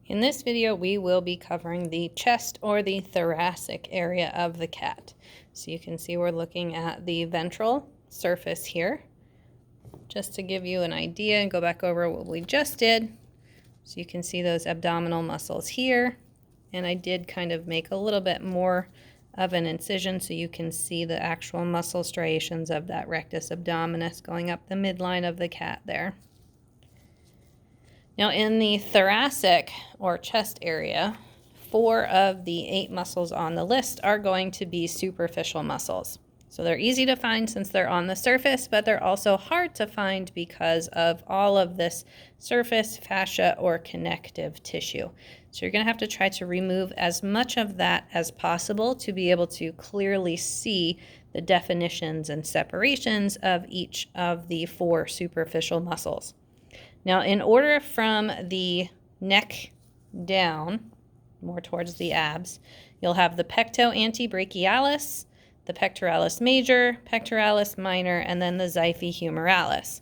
In this video, we will be covering the chest or the thoracic area of the cat. So you can see we're looking at the ventral surface here. Just to give you an idea and go back over what we just did. So you can see those abdominal muscles here. And I did kind of make a little bit more of an incision so you can see the actual muscle striations of that rectus abdominis going up the midline of the cat there. Now in the thoracic or chest area, 4 of the 8 muscles on the list are going to be superficial muscles. So they're easy to find since they're on the surface, but they're also hard to find because of all of this surface fascia or connective tissue. So you're going to have to try to remove as much of that as possible to be able to clearly see the definitions and separations of each of the 4 superficial muscles. Now, in order from the neck down, more towards the abs, you'll have the pecto-antebrachialis, the pectoralis major, pectoralis minor, and then the xiphi humoralis.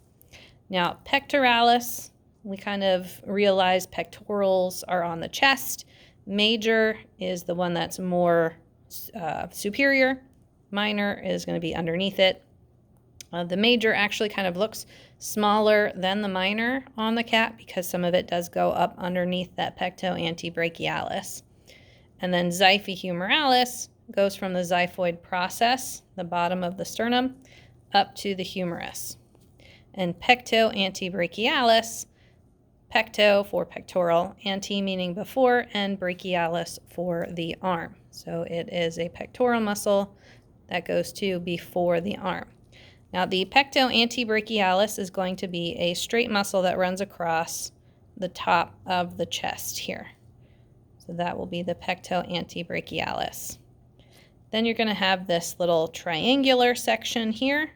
Now, pectoralis, we kind of realize pectorals are on the chest. Major is the one that's more superior. Minor is going to be underneath it. The major actually kind of looks smaller than the minor on the cat because some of it does go up underneath that pecto-antebrachialis. And then xiphi humoralis goes from the xiphoid process, the bottom of the sternum, up to the humerus. And pecto-antebrachialis, pecto for pectoral, ante meaning before, and brachialis for the arm. So it is a pectoral muscle that goes to before the arm. Now the pecto-antebrachialis is going to be a straight muscle that runs across the top of the chest here. So that will be the pecto-antebrachialis. Then you're going to have this little triangular section here.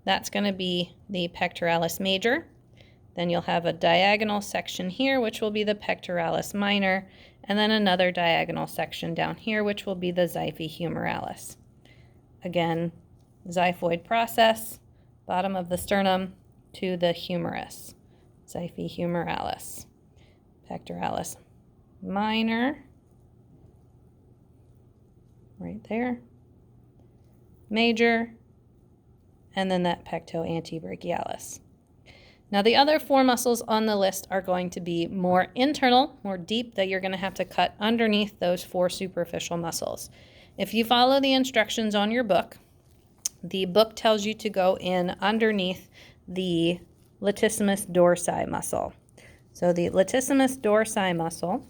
That's going to be the pectoralis major. Then you'll have a diagonal section here, which will be the pectoralis minor, and then another diagonal section down here, which will be the xiphi humoralis. Again, xiphoid process, bottom of the sternum to the humerus, xiphi humoralis, pectoralis minor, right there, major, and then that pecto-antebrachialis. Now the other 4 muscles on the list are going to be more internal, more deep, that you're going to have to cut underneath those 4 superficial muscles. If you follow the instructions on your book, the book tells you to go in underneath the latissimus dorsi muscle. So the latissimus dorsi muscle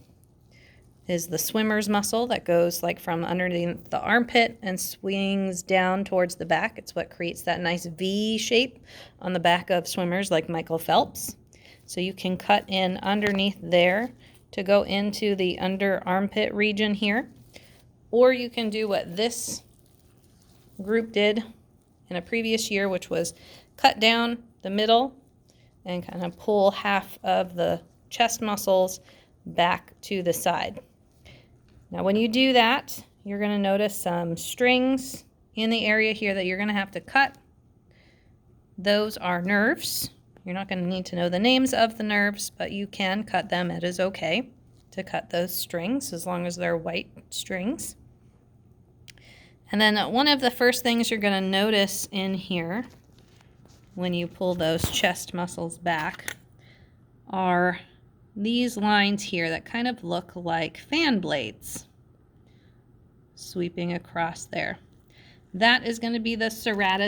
is the swimmer's muscle that goes like from underneath the armpit and swings down towards the back. It's what creates that nice V shape on the back of swimmers like Michael Phelps. So you can cut in underneath there to go into the under armpit region here. Or you can do what this group did in a previous year, which was cut down the middle and kind of pull half of the chest muscles back to the side. Now when you do that, you're going to notice some strings in the area here that you're going to have to cut. Those are nerves. You're not going to need to know the names of the nerves, but you can cut them. It is okay to cut those strings as long as they're white strings. And then one of the first things you're going to notice in here when you pull those chest muscles back are these lines here that kind of look like fan blades sweeping across there. That is going to be the serratus